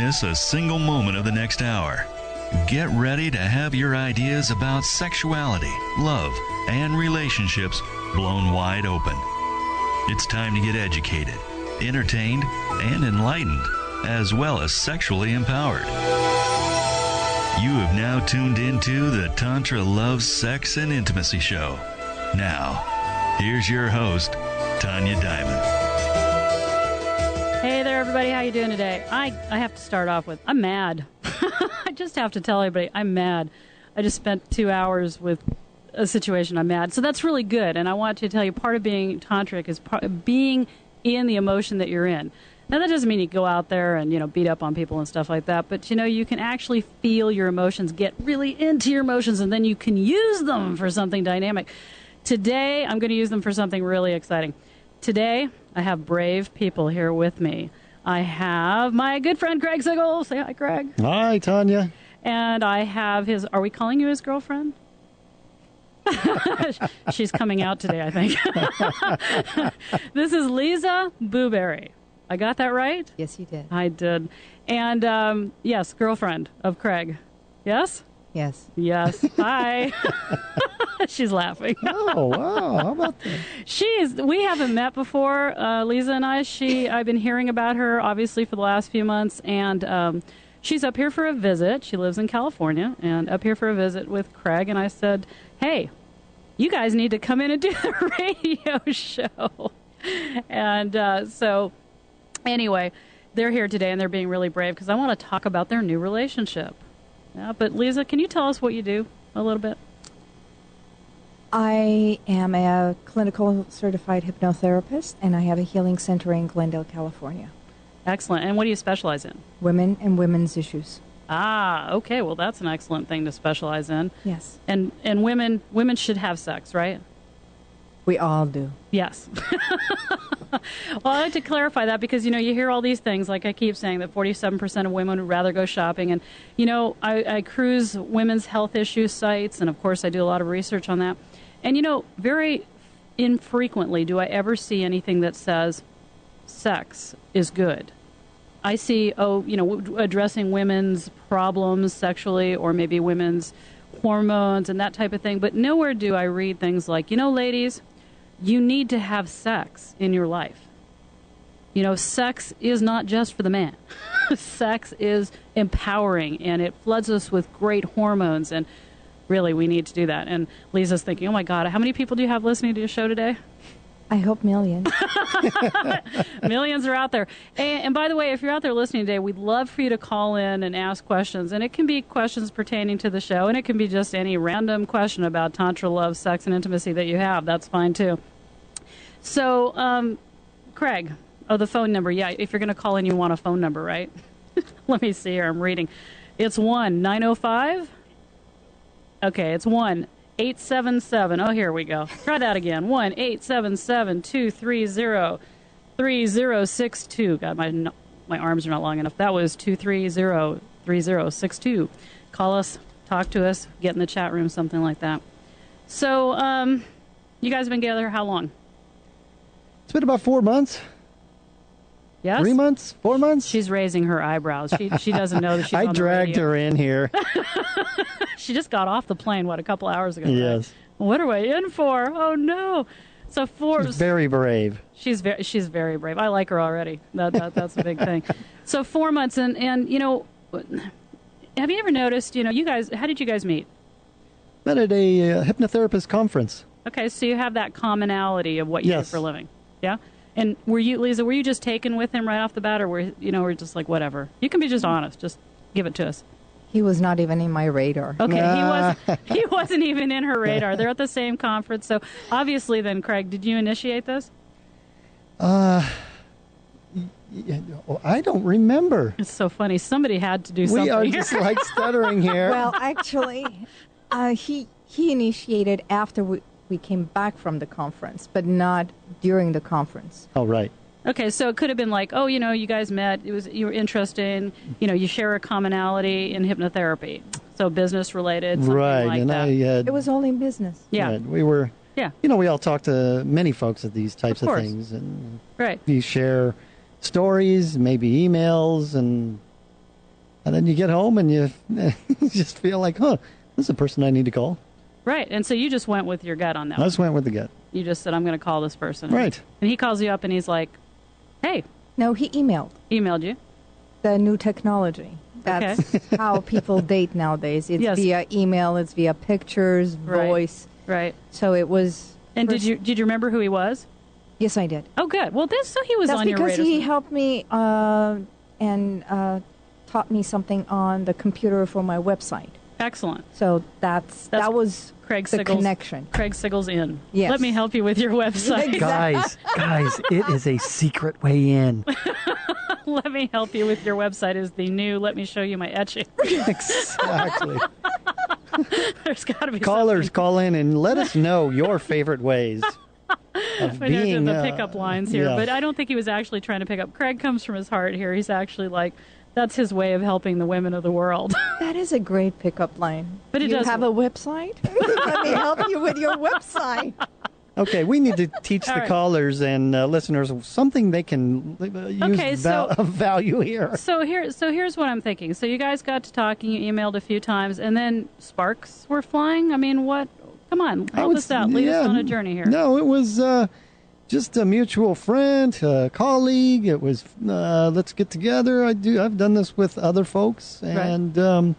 miss a single moment of the next hour. Get ready to have your ideas about sexuality, love, and relationships blown wide open. It's time to get educated, entertained, and enlightened, as well as sexually empowered. You have now tuned into the Tantra Love, Sex, and Intimacy Show. Now, here's your host, Tanja Diamond. Hey there, everybody. How you doing today? I have to start off with, I'm mad. I just have to tell everybody, I'm mad. I just spent 2 hours with a situation. I'm mad. So that's really good. And I want to tell you, part of being tantric is being in the emotion that you're in. Now, that doesn't mean you go out there and, beat up on people and stuff like that. But, you can actually feel your emotions, get really into your emotions, and then you can use them for something dynamic. Today, I'm going to use them for something really exciting. Today, I have brave people here with me. I have my good friend, Craig Sigl. Say hi, Craig. Hi, Tanja. And I have his, are we calling you his girlfriend? She's coming out today, I think. This is Liza Boubari. I got that right? Yes, you did. I did. And, yes, girlfriend of Craig. Yes? Yes. Yes. Hi. She's laughing. Oh, wow. How about that? We haven't met before, Liza and I. I've been hearing about her, obviously, for the last few months, and she's up here for a visit. She lives in California, and up here for a visit with Craig, and I said, hey, you guys need to come in and do the radio show. And so, anyway, they're here today, and they're being really brave, because I want to talk about their new relationship. Yeah, but Liza, can you tell us what you do a little bit? I am a clinical certified hypnotherapist, and I have a healing center in Glendale, California. Excellent. And what do you specialize in? Women and women's issues. Ah, okay. Well, that's an excellent thing to specialize in. Yes. And women should have sex, right? We all do. Yes. Well, I like to clarify that because, you hear all these things, like I keep saying, that 47% of women would rather go shopping. And, I cruise women's health issue sites, and, of course, I do a lot of research on that. And, very infrequently do I ever see anything that says sex is good. I see, addressing women's problems sexually or maybe women's hormones and that type of thing. But nowhere do I read things like, ladies, you need to have sex in your life. Sex is not just for the man. Sex is empowering, and it floods us with great hormones, and really, we need to do that. And Lisa's thinking, oh, my God, how many people do you have listening to your show today? I hope millions. Millions are out there. And by the way, if you're out there listening today, we'd love for you to call in and ask questions. And it can be questions pertaining to the show, and it can be just any random question about Tantra, love, sex, and intimacy that you have. That's fine, too. So, Craig, the phone number. Yeah, if you're going to call in, you want a phone number, right? Let me see here. I'm reading. It's 1-905. Okay, it's 1-877. Oh, here we go. Try that again. 1-877-230-3062. God, my arms are not long enough. That was 230-3062. Call us, talk to us, get in the chat room, something like that. So, you guys have been together how long? It's been about 4 months. Yes? 3 months? 4 months? She's raising her eyebrows. She doesn't know that she's on the I dragged radio. her in here. She just got off the plane, a couple hours ago. Yes. Right? What are we in for? Oh, no. So She's very brave. She's very brave. I like her already. That's a big thing. So 4 months, and have you ever noticed, you guys, how did you guys meet? Met at a hypnotherapist conference. Okay, so you have that commonality of what you do for a living. Yeah? And were you, Liza, just taken with him right off the bat, or were just like, whatever? You can be just honest. Just give it to us. He was not even in my radar. Okay, he wasn't even in her radar. They're at the same conference. So obviously then, Craig, did you initiate this? I don't remember. It's so funny. Somebody had to do something. We are just like stuttering here. Well, actually, he initiated after we came back from the conference, but not during the conference. Oh, right. Okay, so it could have been like, you guys met. You were interested. You share a commonality in hypnotherapy, so business related, something like and that. It was only business. Yeah, right. We were. Yeah, we all talk to many folks at these types of things, and right. We share stories, maybe emails, and And then you get home and you just feel like, this is a person I need to call. Right. And so you just went with your gut on that I just went with the gut. You just said, I'm going to call this person. Right. And he calls you up and he's like, hey. No, he emailed. Emailed you. The new technology. That's how people date nowadays. It's via email, it's via pictures, voice. Right. So it was... And did you remember who he was? Yes, I did. Oh, good. Well, so he was on your radar. That's because he helped me and taught me something on the computer for my website. Excellent. So that was Craig the connection. Craig Sigl's in. Yes. Let me help you with your website. Guys, it is a secret way in. Let me help you with your website is the new let me show you my etching. Exactly. There's got to be Callers, something. call in and let us know your favorite ways of We being... the pickup lines here, but I don't think he was actually trying to pick up. Craig comes from his heart here. He's actually like, that's his way of helping the women of the world. That is a great pickup line. But it you does have a website? Let me help you with your website. Okay, we need to teach the callers and listeners something they can use of value here. So here's what I'm thinking. So you guys got to talking, you emailed a few times, and then sparks were flying. I mean, what? Come on, help us out. Lead us on a journey here. No, it was just a mutual friend, a colleague. It was let's get together. I've done this with other folks, and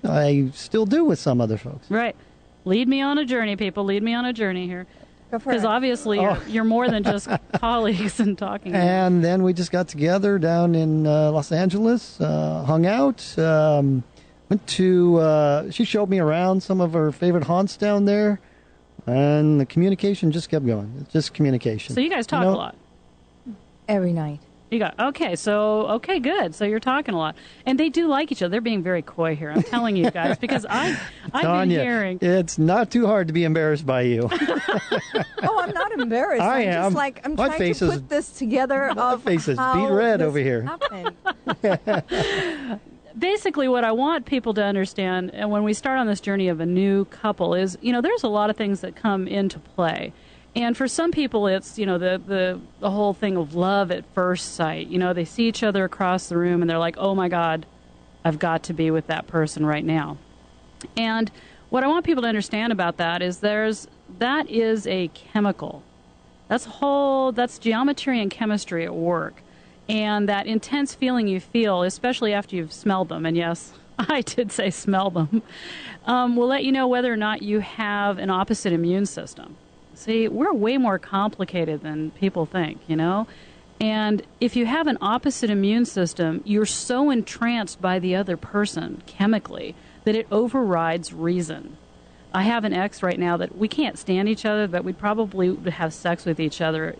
I still do with some other folks. Right. Lead me on a journey, people. Lead me on a journey here. Because obviously you're more than just colleagues and talking. And then we just got together down in Los Angeles, hung out, went to, she showed me around some of her favorite haunts down there, and the communication just kept going. It's just communication. So you guys talk a lot? Every night. You got okay, good. So you're talking a lot, and they do like each other. They're being very coy here. I'm telling you guys because I've Tanja, been hearing. It's not too hard to be embarrassed by you. Oh, I'm not embarrassed. I am. Just like I'm trying to put this together. My face is beat red over here. Basically, what I want people to understand, and when we start on this journey of a new couple, is there's a lot of things that come into play. And for some people, it's, the whole thing of love at first sight. They see each other across the room and they're like, oh, my God, I've got to be with that person right now. And what I want people to understand about that is that is a chemical. That's geometry and chemistry at work. And that intense feeling you feel, especially after you've smelled them, and yes, I did say smell them, will let you know whether or not you have an opposite immune system. See, we're way more complicated than people think, And if you have an opposite immune system, you're so entranced by the other person chemically that it overrides reason. I have an ex right now that we can't stand each other, but we'd probably have sex with each other,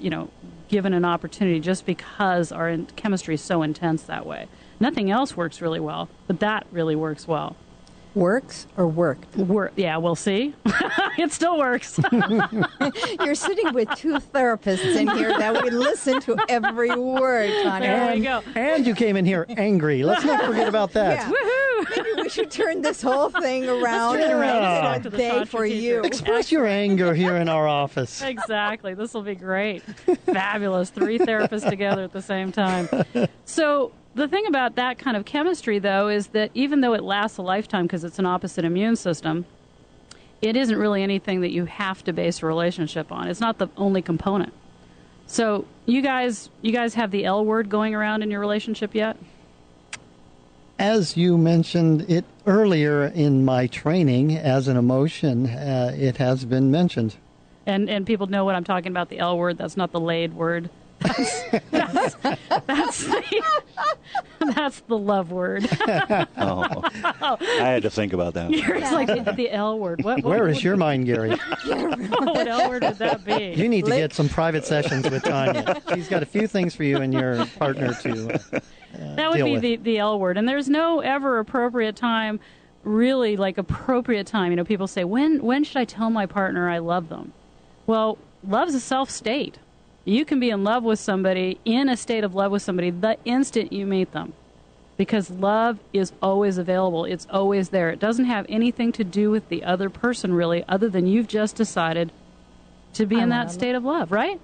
given an opportunity just because our chemistry is so intense that way. Nothing else works really well, but that really works well. Works or worked? Yeah, we'll see. It still works. You're sitting with two therapists in here that would listen to every word, Tanja. There we go. And you came in here angry. Let's not forget about that. Yeah. Woohoo! Maybe we should turn this whole thing around and make it a day for you. Express your anger here in our office. Exactly. This will be great. Fabulous. 3 therapists together at the same time. So the thing about that kind of chemistry, though, is that even though it lasts a lifetime because it's an opposite immune system, it isn't really anything that you have to base a relationship on. It's not the only component. So you guys have the L word going around in your relationship yet? As you mentioned it earlier in my training as an emotion, it has been mentioned. And people know what I'm talking about, the L word. That's not the laid word. That's the love word. I had to think about that. It's like the L word. Where is your mind, Gary? What L word would that be? You need to get some private sessions with Tanja. She's got a few things for you and your partner to that would be the L word. And there's no ever appropriate time, really like appropriate time. People say, when should I tell my partner I love them? Well, love's a self-state. You can be in love with somebody, in a state of love with somebody, the instant you meet them. Because love is always available. It's always there. It doesn't have anything to do with the other person, really, other than you've just decided to be in that state of love, right?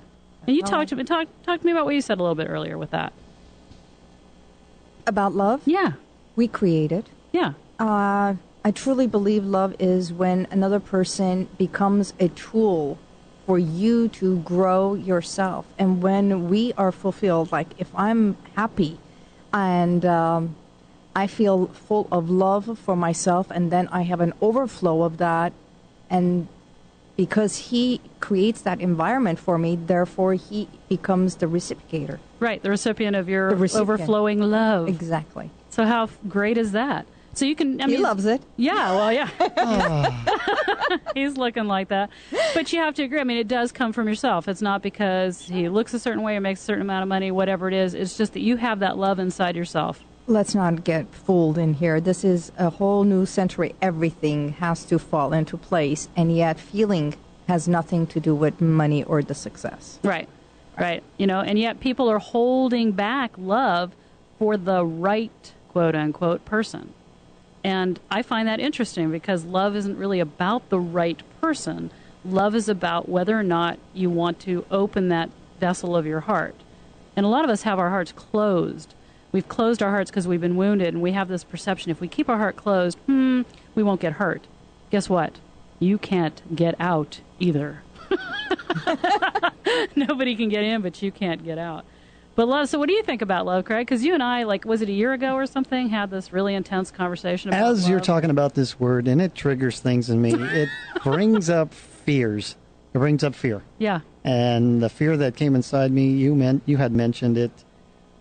And you talk to me about what you said a little bit earlier with that. About love? Yeah. We create it. Yeah. I truly believe love is when another person becomes a tool for you to grow yourself. And when we are fulfilled, like if I'm happy and I feel full of love for myself, and then I have an overflow of that, and because he creates that environment for me, therefore he becomes the reciprocator. Right, the recipient of your The recipient. overflowing love. Exactly. So how great is that? So you can, He loves it. Yeah, well, yeah. He's looking like that. But you have to agree. I mean, it does come from yourself. It's not because he looks a certain way or makes a certain amount of money, whatever it is. It's just that you have that love inside yourself. Let's not get fooled in here. This is a whole new century. Everything has to fall into place, and yet feeling has nothing to do with money or the success. Right, right. You know, and yet people are holding back love for the right, quote unquote, person. And I find that interesting because love isn't really about the right person. Love is about whether or not you want to open that vessel of your heart. And a lot of us have our hearts closed. We've closed our hearts because we've been wounded, and we have this perception if we keep our heart closed, we won't get hurt. Guess what? You can't get out either. Nobody can get in, but you can't get out. But love, so what do you think about love, Craig? Because you and I, like, was it a year ago or something, had this really intense conversation about As love. you're talking about this word, and it triggers things in me, it brings up fears. It brings up fear. Yeah. And the fear that came inside me, you had mentioned it,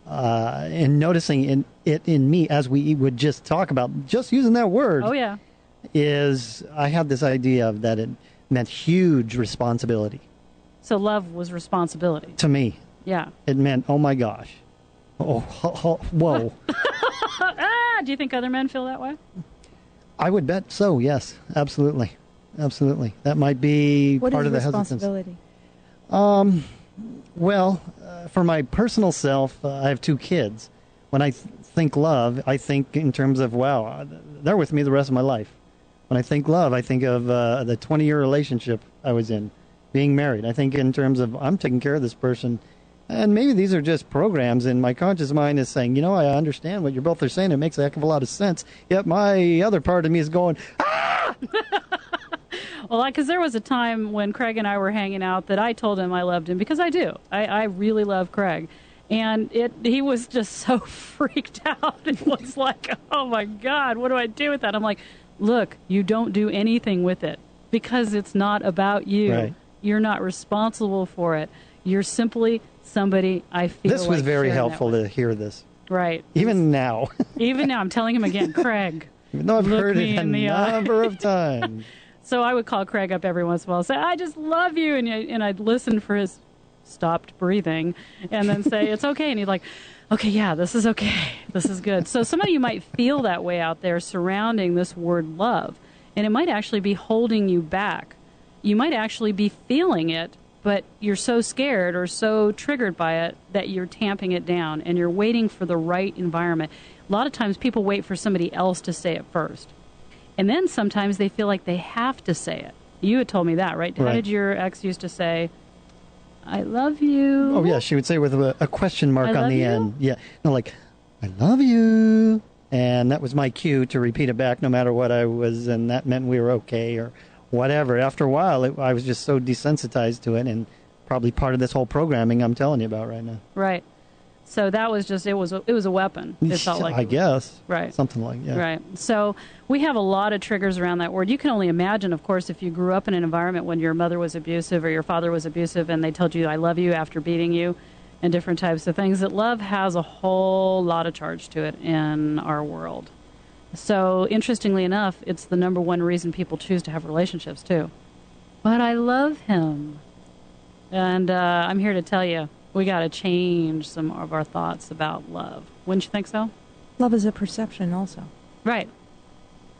and noticing it in me as we would just talk about, just using that word. Oh, yeah. Is I had this idea of that it meant huge responsibility. So love was responsibility. To me. Yeah. It meant, oh my gosh. Whoa. Do you think other men feel that way? I would bet so, yes. Absolutely. Absolutely. That might be part of the hesitance. What is responsibility? Well, for my personal self, I have 2 kids. When I think love, I think in terms of, wow, they're with me the rest of my life. When I think love, I think of the 20-year relationship I was in, being married. I think in terms of, I'm taking care of this person. And maybe these are just programs, and my conscious mind is saying, you know, I understand what you both are saying. It makes a heck of a lot of sense. Yet my other part of me is going, ah! Well, because there was a time when Craig and I were hanging out that I told him I loved him, because I do. I really love Craig. And he was just so freaked out. It was like, oh, my God, what do I do with that? I'm like, look, you don't do anything with it because it's not about you. Right. You're not responsible for it. You're simply somebody I feel This was like very sharing helpful that to with. hear this. Right. Even now. Even now, I'm telling him again, Craig. Even though I've look heard me it a in the eye. number of times. So I would call Craig up every once in a while and say, I just love you. And I'd listen for his stopped breathing and then say, it's okay. And he'd like, okay, yeah, this is okay. This is good. So some of you might feel that way out there surrounding this word love. And it might actually be holding you back. You might actually be feeling it, but you're so scared or so triggered by it that you're tamping it down and you're waiting for the right environment. A lot of times people wait for somebody else to say it first. And then sometimes they feel like they have to say it. You had told me that, right? How did your ex used to say, I love you? Oh, yeah, she would say with a question mark I on love the you? end. Yeah, no, like, I love you. And that was my cue to repeat it back no matter what I was, and that meant we were okay or whatever. After a while, I was just so desensitized to it, and probably part of this whole programming I'm telling you about right now. Right. So that was just, it was a weapon. It felt like I guess. Right. Something like that. Right. So we have a lot of triggers around that word. You can only imagine, of course, if you grew up in an environment when your mother was abusive or your father was abusive and they told you, I love you after beating you and different types of things, that love has a whole lot of charge to it in our world. So interestingly enough, it's the number one reason people choose to have relationships, too. But I love him. And I'm here to tell you, we got to change some of our thoughts about love. Wouldn't you think so? Love is a perception also. Right.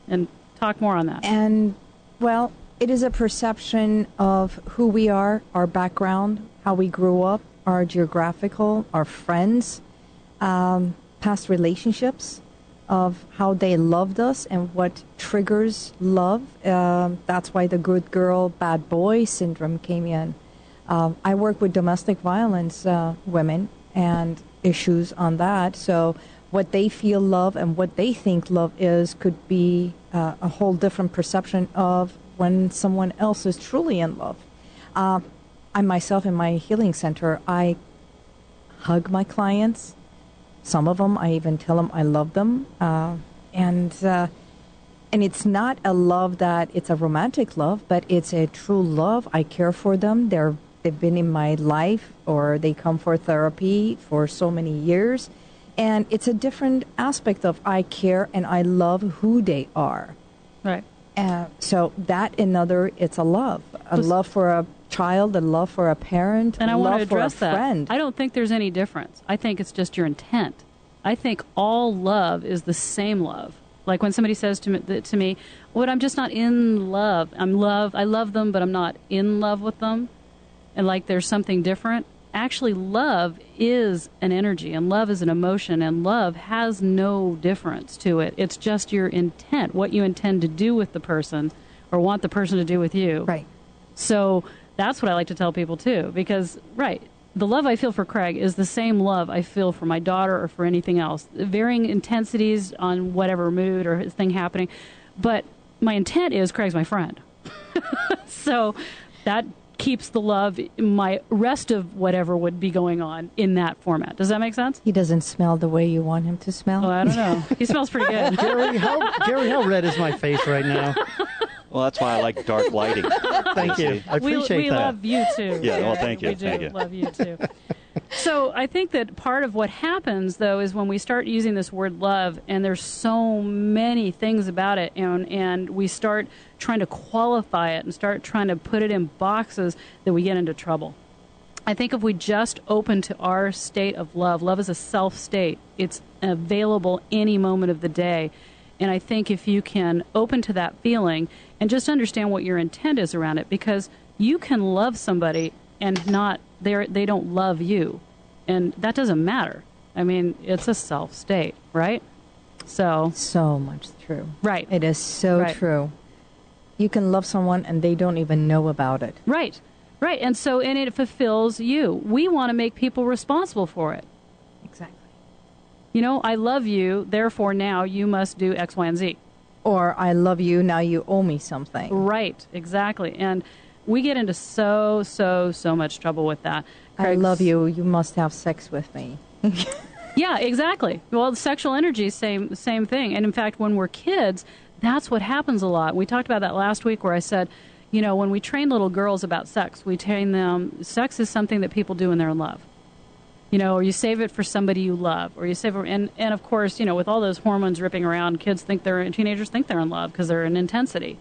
And talk more on that. And, well, it is a perception of who we are, our background, how we grew up, our geographical, our friends, past relationships, of how they loved us and what triggers love. That's why the good girl, bad boy syndrome came in. I work with domestic violence women and issues on that. So what they feel love and what they think love is could be a whole different perception of when someone else is truly in love. I myself, in my healing center, I hug my clients. Some of them, I even tell them I love them. And it's not a love that it's a romantic love, but it's a true love. I care for them. They've been in my life, or they come for therapy for so many years. And it's a different aspect of I care and I love who they are. Right. So that it's a love. A love for a child, a love for a parent, and a I want love to address for a friend. I don't think there's any difference. I think it's just your intent. I think all love is the same love. Like when somebody says to me, "Well, I'm just not in love. I love them, but I'm not in love with them," and like there's something different. Actually, love is an energy, and love is an emotion, and love has no difference to it. It's just your intent, what you intend to do with the person, or want the person to do with you. Right. So that's what I like to tell people too, because the love I feel for Craig is the same love I feel for my daughter or for anything else. Varying intensities on whatever mood or thing happening, but my intent is Craig's my friend. So that keeps the love, my rest of whatever would be going on in that format. Does that make sense? He doesn't smell the way you want him to smell. Well, I don't know. He smells pretty good. Gary, how red is my face right now? Well, that's why I like dark lighting. Thank you. I appreciate we that. love you too. Yeah, well, thank you. We do Thank you. love you too. So I think that part of what happens, though, is when we start using this word love, and there's so many things about it, and we start trying to qualify it and start trying to put it in boxes, that we get into trouble. I think if we just open to our state of love is a self state. It's available any moment of the day. And I think if you can open to that feeling and just understand what your intent is around it, because you can love somebody and they don't love you. And that doesn't matter. I mean, it's a self state, right? So much true. Right. It is so true. You can love someone and they don't even know about it. Right. Right. And it fulfills you. We want to make people responsible for it. Exactly. I love you, therefore now you must do X, Y, and Z. Or I love you, now you owe me something. Right, exactly. And we get into so much trouble with that. I love you, you must have sex with me. Yeah, exactly. Well, the sexual energy, same thing. And in fact, when we're kids, that's what happens a lot. We talked about that last week where I said, when we train little girls about sex, we train them, sex is something that people do when they're in love. Or you save it for somebody you love, or you save it, and of course, with all those hormones ripping around, teenagers think they're in love because they're in intensity,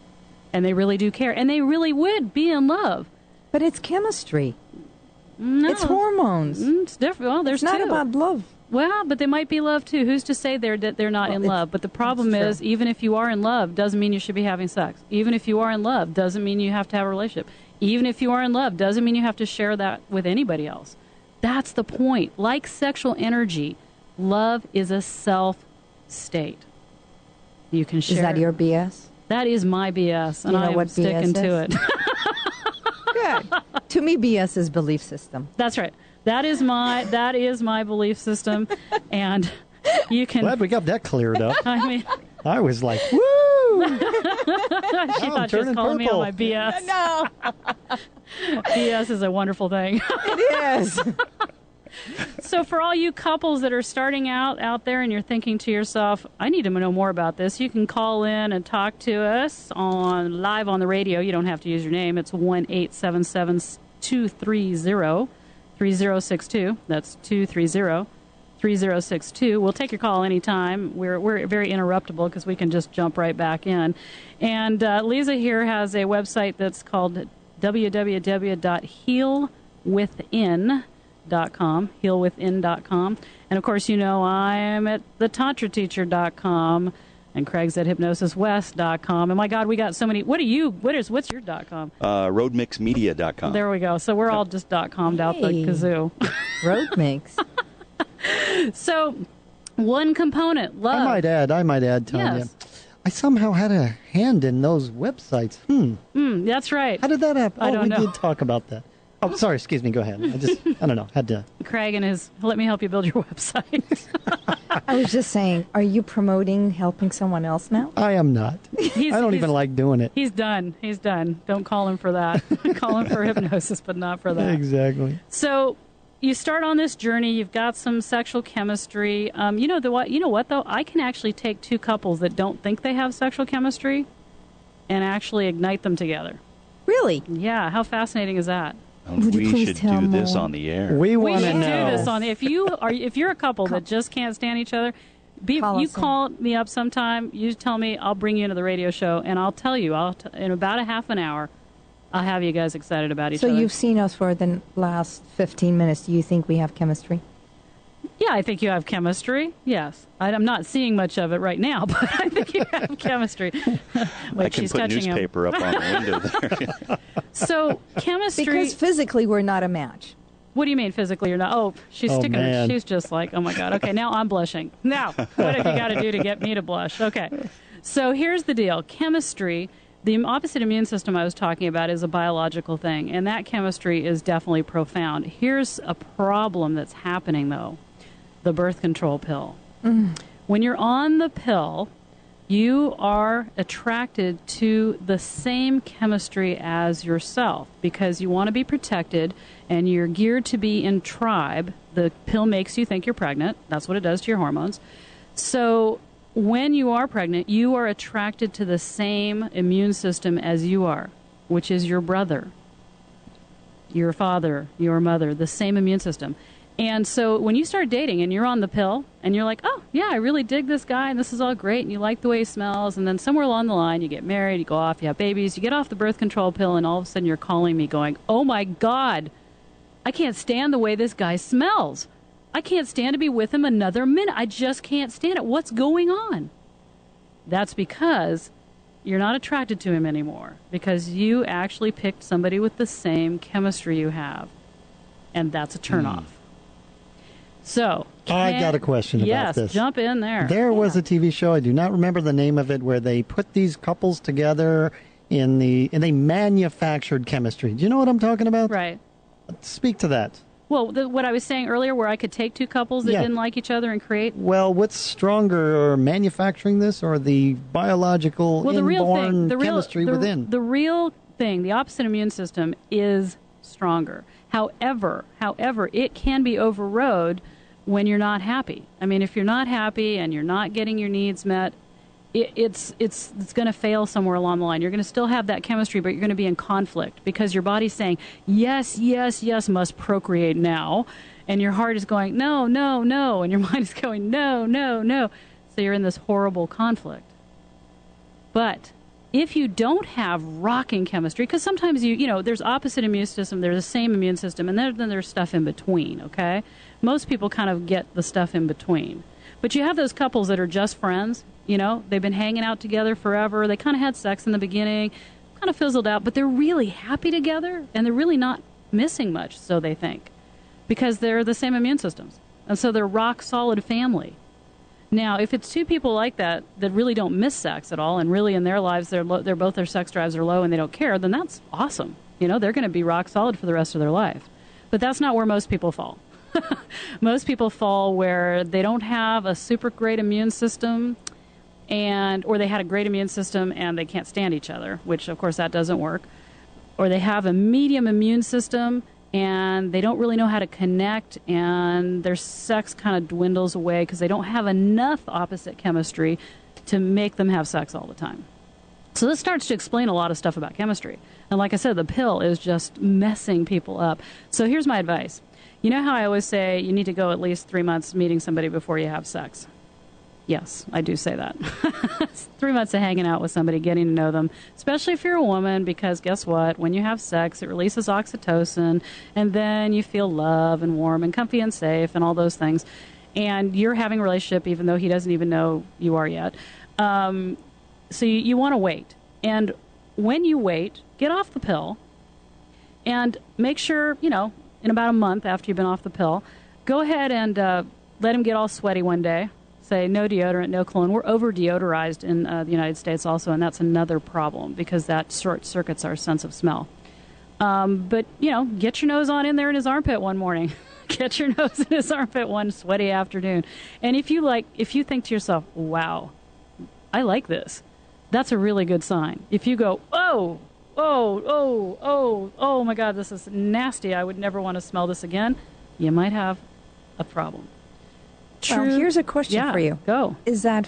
and they really do care, and they really would be in love. But it's chemistry. No, it's hormones. It's different. Well, there's it's not about love. Well, but they might be love too. Who's to say they're not in love? But the problem is, even if you are in love, doesn't mean you should be having sex. Even if you are in love, doesn't mean you have to have a relationship. Even if you are in love, doesn't mean you have to share that with anybody else. That's the point. Like sexual energy, love is a self-state. You can share. Is that your BS? That is my BS, and I'm sticking to it. Good. To me, BS is belief system. That's right. That is my belief system, and you can. Glad we got that cleared up. I mean, I was like, woo! She thought she was calling me on my BS. No. BS is a wonderful thing. It is. So for all you couples that are starting out there and you're thinking to yourself, I need to know more about this, you can call in and talk to us live on the radio. You don't have to use your name. It's 1-877-230-3062. That's 230-3062. We'll take your call anytime. We're very interruptible because we can just jump right back in. And Liza here has a website that's called healwithin.com, healwithin.com. And of course, I'm at thetantrateacher.com, and Craig's at hypnosiswest.com. And my God, we got so many. What's your .com? Roadmixmedia.com. There we go. So we're all just .com'd out the kazoo. Roadmix. So one component, love. I might add, Tanja. Yes. I somehow had a hand in those websites. That's right. How did that happen? I don't know. We did talk about that. Oh, sorry. Excuse me. Go ahead. I don't know. Had to. Craig and let me help you build your website. I was just saying, are you promoting helping someone else now? I am not. I don't even like doing it. He's done. He's done. Don't call him for that. Call him for hypnosis, but not for that. Exactly. So you start on this journey. You've got some sexual chemistry. You know what though? I can actually take two couples that don't think they have sexual chemistry and actually ignite them together. Really? Yeah. How fascinating is that? We should do this on the air. We We want to should know. do this on. If you're a couple that just can't stand each other, call me up sometime. You tell me, I'll bring you into the radio show, and I'll tell you. In about a half an hour, I'll have you guys excited about each other. So you've seen us for the last 15 minutes. Do you think we have chemistry? Yeah, I think you have chemistry. Yes, I'm not seeing much of it right now, but I think you have chemistry. I can put newspaper up on the window there. So chemistry. Because physically we're not a match. What do you mean physically you're not? Oh, she's sticking her. She's just like, oh my God. Okay, now I'm blushing. Now, what have you got to do to get me to blush? Okay, so here's the deal. Chemistry, the opposite immune system I was talking about, is a biological thing, and that chemistry is definitely profound. Here's a problem that's happening, though. The birth control pill. When you're on the pill, you are attracted to the same chemistry as yourself because you want to be protected and you're geared to be in tribe. The pill makes you think you're pregnant. That's what it does to your hormones. So when you are pregnant, you are attracted to the same immune system as you are, which is your brother, your father, your mother, the same immune system. And so when you start dating and you're on the pill and you're like, oh, yeah, I really dig this guy and this is all great and you like the way he smells, and then somewhere along the line you get married, you go off, you have babies, you get off the birth control pill, and all of a sudden you're calling me going, oh, my God, I can't stand the way this guy smells. I can't stand to be with him another minute. I just can't stand it. What's going on? That's because you're not attracted to him anymore because you actually picked somebody with the same chemistry you have, and that's a turnoff. So, I got a question about this. Yes, jump in there. There was a TV show, I do not remember the name of it, where they put these couples together and they manufactured chemistry. Do you know what I'm talking about? Right. Speak to that. Well, what I was saying earlier, where I could take two couples that didn't like each other and create. Well, what's stronger, manufacturing this or the biological inborn chemistry within? The real thing, the opposite immune system, is stronger. However, it can be overrode when you're not happy. I mean, if you're not happy and you're not getting your needs met, it's going to fail somewhere along the line. You're going to still have that chemistry, but you're going to be in conflict because your body's saying, yes, yes, yes, must procreate now. And your heart is going, no, no, no. And your mind is going, no, no, no. So you're in this horrible conflict. But if you don't have rocking chemistry, because sometimes there's opposite immune system, there's the same immune system, and then there's stuff in between, okay? Most people kind of get the stuff in between. But you have those couples that are just friends, they've been hanging out together forever, they kind of had sex in the beginning, kind of fizzled out, but they're really happy together, and they're really not missing much, so they think, because they're the same immune systems. And so they're rock-solid family. Now, if it's two people like that really don't miss sex at all, and really in their lives they're both their sex drives are low and they don't care, then that's awesome. They're going to be rock solid for the rest of their life. But that's not where most people fall. Most people fall where they don't have a super great immune system, or they had a great immune system and they can't stand each other, which of course that doesn't work. Or they have a medium immune system and they don't really know how to connect, and their sex kind of dwindles away because they don't have enough opposite chemistry to make them have sex all the time. So this starts to explain a lot of stuff about chemistry. And like I said, the pill is just messing people up. So here's my advice. You know how I always say you need to go at least 3 months meeting somebody before you have sex? Yes, I do say that. 3 months of hanging out with somebody, getting to know them, especially if you're a woman, because guess what? When you have sex, it releases oxytocin, and then you feel love and warm and comfy and safe and all those things. And you're having a relationship even though he doesn't even know you are yet. So you want to wait. And when you wait, get off the pill and make sure, in about a month after you've been off the pill, go ahead and let him get all sweaty one day. Say no deodorant, no cologne. We're over-deodorized in the United States also, and that's another problem because that short-circuits our sense of smell. But, get your nose on in there in his armpit one morning. Get your nose in his armpit one sweaty afternoon. And if you think to yourself, wow, I like this, that's a really good sign. If you go, oh my God, this is nasty, I would never want to smell this again, you might have a problem. Well, here's a question for you. Go. Is that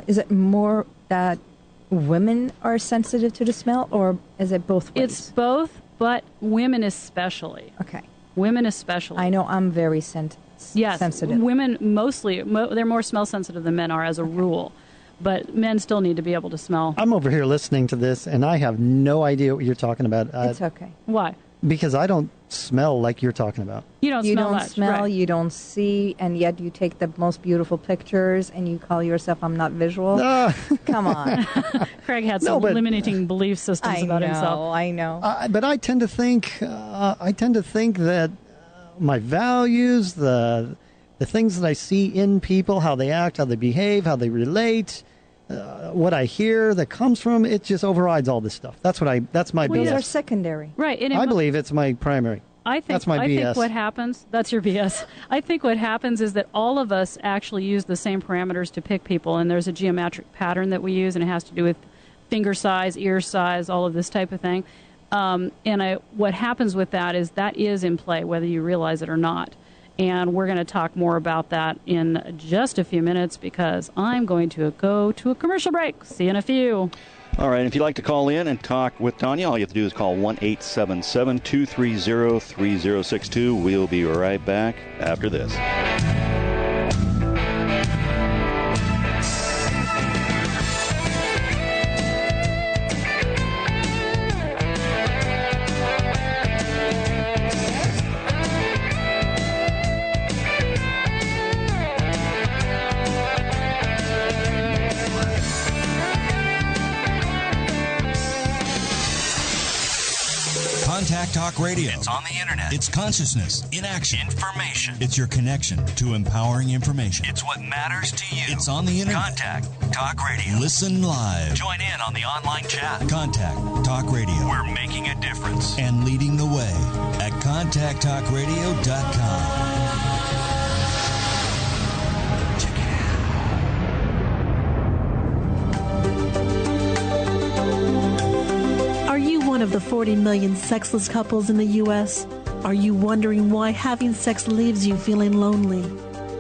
is it more that women are sensitive to the smell, or is it both ways? It's both, but women especially. Okay. Women especially. I know I'm very sensitive. Women mostly, they're more smell sensitive than men are as a rule. But men still need to be able to smell. I'm over here listening to this, and I have no idea what you're talking about. It's okay. Why? Because I don't smell like you're talking about. You don't smell, right. You don't see, and yet you take the most beautiful pictures, and you call yourself, I'm not visual? Come on. Craig had some limiting belief systems about himself. I know. But I tend to think that my values, the things that I see in people, how they act, how they behave, how they relate, what I hear that comes from it just overrides all this stuff. That's my BS. These are secondary, right? I believe it's my primary. That's my BS. I think what happens, that's your BS. I think what happens is that all of us actually use the same parameters to pick people, and there's a geometric pattern that we use, and it has to do with finger size, ear size, all of this type of thing. What happens with that is in play, whether you realize it or not. And we're going to talk more about that in just a few minutes because I'm going to go to a commercial break. See you in a few. All right, if you'd like to call in and talk with Tanja, all you have to do is call 1-877-230-3062. We'll be right back after this. Contact Talk Radio. It's on the internet. It's consciousness in action. Information. It's your connection to empowering information. It's what matters to you. It's on the internet. Contact Talk Radio. Listen live. Join in on the online chat. Contact Talk Radio. We're making a difference. And leading the way at contacttalkradio.com. One of the 40 million sexless couples in the U.S.? Are you wondering why having sex leaves you feeling lonely?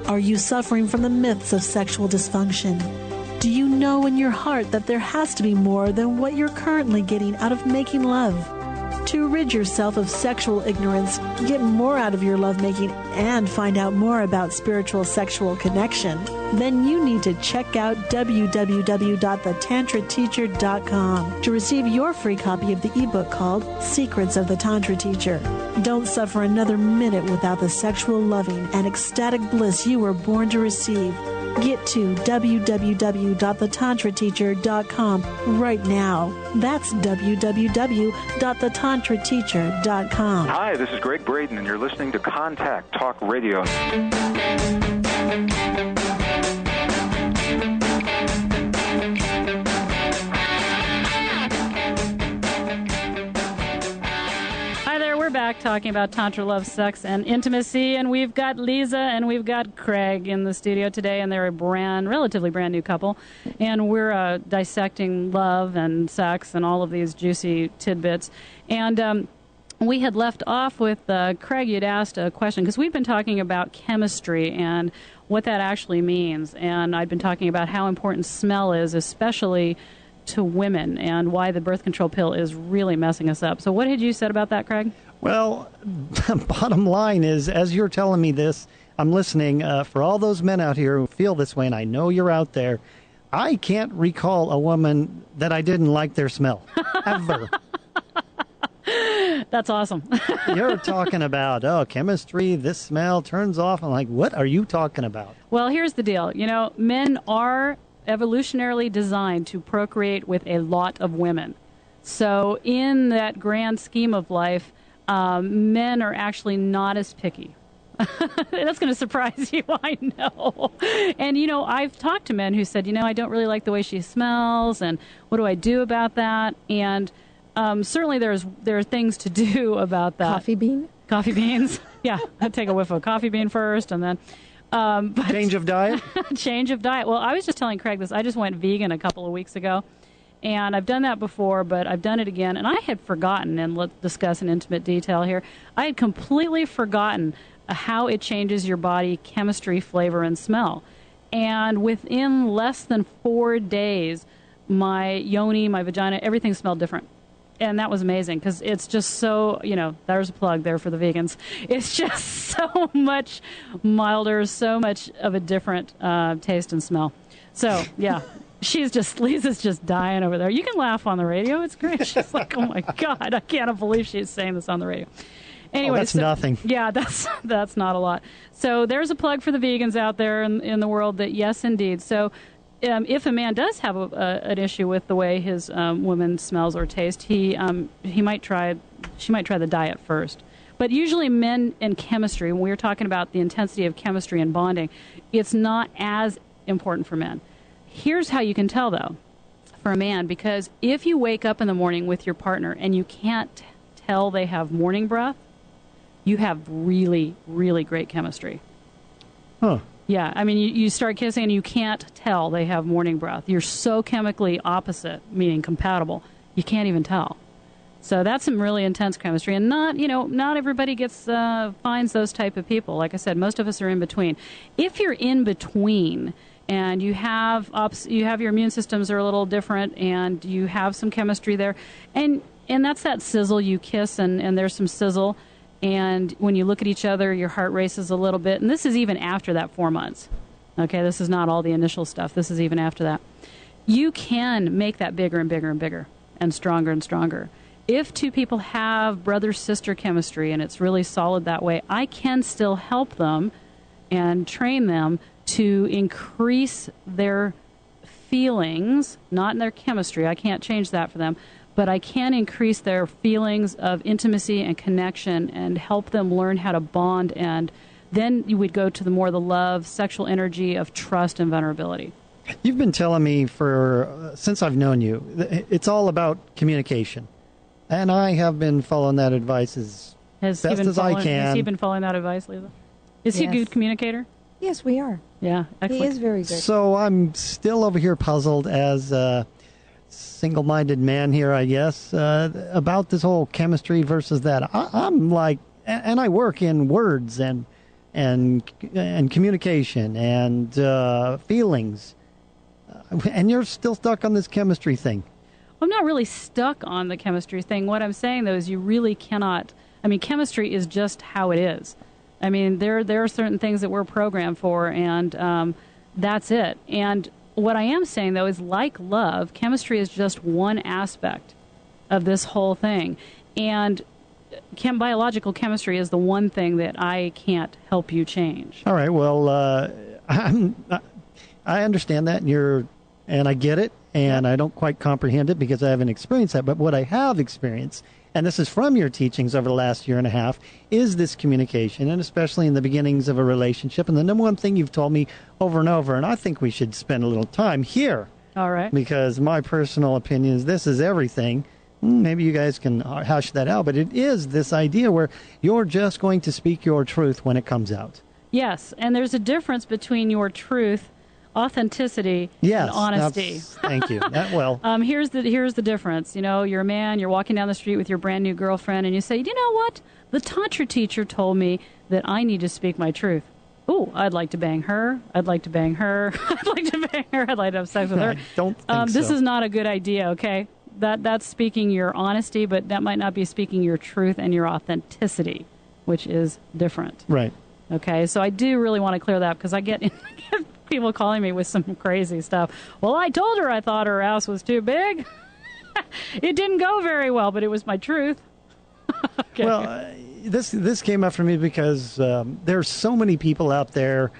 Are you suffering from the myths of sexual dysfunction? Do you know in your heart that there has to be more than what you're currently getting out of making love? To rid yourself of sexual ignorance, get more out of your lovemaking, and find out more about spiritual sexual connection, then you need to check out www.thetantrateacher.com to receive your free copy of the ebook called Secrets of the Tantra Teacher. Don't suffer another minute without the sexual loving and ecstatic bliss you were born to receive. Get to www.thetantrateacher.com right now. That's www.thetantrateacher.com. Hi, this is Greg Braden, and you're listening to Contact Talk Radio. Back talking about Tantra, love, sex, and intimacy, and we've got Liza and we've got Craig in the studio today, and they're a relatively brand new couple, and we're dissecting love and sex and all of these juicy tidbits. And we had left off with Craig. You'd asked a question because we've been talking about chemistry and what that actually means, and I'd been talking about how important smell is, especially to women, and why the birth control pill is really messing us up. So what had you said about that, Craig? Well, bottom line is, as you're telling me this, I'm listening. For all those men out here who feel this way, and I know you're out there, I can't recall a woman that I didn't like their smell, ever. That's awesome. You're talking about, chemistry, this smell turns off. I'm like, what are you talking about? Well, here's the deal. Men are evolutionarily designed to procreate with a lot of women. So in that grand scheme of life, men are actually not as picky. That's going to surprise you, I know. And, I've talked to men who said, I don't really like the way she smells, and what do I do about that? And certainly there are things to do about that. Coffee beans? Coffee beans. Yeah, I'd take a whiff of coffee bean first, and then... change of diet? Change of diet. Well, I was just telling Craig this. I just went vegan a couple of weeks ago, and I've done that before, but I've done it again, and I had forgotten, and let's discuss in intimate detail here, I had completely forgotten how it changes your body chemistry, flavor, and smell. And within less than 4 days, my yoni, my vagina, everything smelled different. And that was amazing because it's just so, there's a plug there for the vegans. It's just so much milder, so much of a different taste and smell. So, yeah, Lisa's just dying over there. You can laugh on the radio. It's great. She's like, oh, my God, I can't believe she's saying this on the radio. Anyway, that's nothing. Yeah, that's not a lot. So there's a plug for the vegans out there in the world that, yes, indeed. So if a man does have an issue with the way his woman smells or tastes, she might try the diet first. But usually men and chemistry, when we're talking about the intensity of chemistry and bonding, it's not as important for men. Here's how you can tell, though, for a man, because if you wake up in the morning with your partner and you can't tell they have morning breath, you have really, really great chemistry. Huh. Yeah, I mean, you start kissing and you can't tell they have morning breath. You're so chemically opposite, meaning compatible, you can't even tell. So that's some really intense chemistry, and not everybody finds those type of people. Like I said, most of us are in between. If you're in between and you have your immune systems are a little different, and you have some chemistry there, and that's that sizzle. You kiss and there's some sizzle. And when you look at each other, your heart races a little bit. And this is even after that 4 months. Okay, this is not all the initial stuff. This is even after that. You can make that bigger and bigger and bigger and stronger. If two people have brother-sister chemistry and it's really solid that way, I can still help them and train them to increase their feelings, not in their chemistry. I can't change that for them. But I can increase their feelings of intimacy and connection and help them learn how to bond. And then you would go to the love, sexual energy of trust and vulnerability. You've been telling me since I've known you, it's all about communication. And I have been following that advice as best as I can. Has he been following that advice, Liza? Is he a good communicator? Yes, we are. Yeah, excellent. He is very good. So I'm still over here puzzled as single-minded man here, I guess, about this whole chemistry versus that. I'm like, and I work in words and communication and feelings, and you're still stuck on this chemistry thing. I'm not really stuck on the chemistry thing. What I'm saying, though, is you really cannot. I mean, chemistry is just how it is. I mean, there are certain things that we're programmed for, and that's it. And what I am saying, though, is like love, chemistry is just one aspect of this whole thing. And biological chemistry is the one thing that I can't help you change. All right. Well, I understand that, and I get it, and I don't quite comprehend it because I haven't experienced that. But what I have experienced, and this is from your teachings over the last year and a half, is this communication, and especially in the beginnings of a relationship. And the number one thing you've told me over and over, and I think we should spend a little time here. All right. Because my personal opinion is this is everything. Maybe you guys can hash that out, but it is this idea where you're just going to speak your truth when it comes out. Yes, and there's a difference between your truth, authenticity, and honesty. Thank you. Here's the difference. You're a man, you're walking down the street with your brand new girlfriend, and you say, you know what? The Tantra teacher told me that I need to speak my truth. Oh, I'd like to bang her. I'd like to bang her. I'd like to bang her. I'd like to have sex with her. I don't think This so. is not a good idea, okay? That's speaking your honesty, but that might not be speaking your truth and your authenticity, which is different. Right. Okay, so I do really want to clear that up because I get people calling me with some crazy stuff. Well, I told her I thought her ass was too big. It didn't go very well, but it was my truth. Okay. Well, this came up for me because there's so many people out there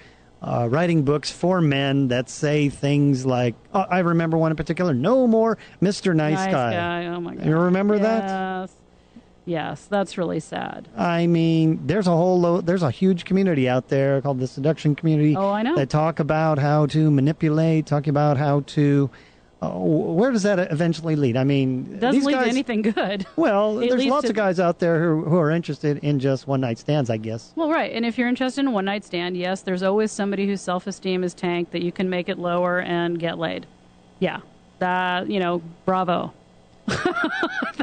writing books for men that say things like, I remember one in particular, no more Mr. Nice Guy. Oh, my God. You remember that? Yes, that's really sad. I mean, there's a huge community out there called the seduction community. Oh, I know. That talk about how to manipulate, talk about how to where does that eventually lead? I mean, It doesn't these lead guys, to anything good. Well, It there's leads lots to- of guys out there who are interested in just one-night stands, I guess. Well, right. And if you're interested in a one-night stand, yes, there's always somebody whose self-esteem is tanked that you can make it lower and get laid. Yeah. That, bravo.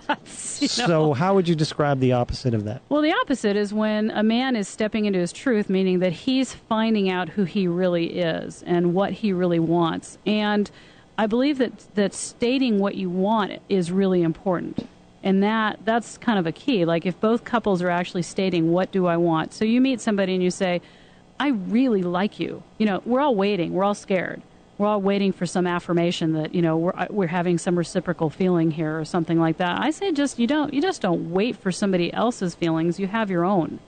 That's, So how would you describe the opposite of that? Well, the opposite is when a man is stepping into his truth, meaning that he's finding out who he really is and what he really wants. And I believe that stating what you want is really important. And that's kind of a key. Like if both couples are actually stating, what do I want? So you meet somebody and you say, I really like you. We're all waiting. We're all scared. We're all waiting for some affirmation that, we're having some reciprocal feeling here or something like that. I say you just don't wait for somebody else's feelings. You have your own.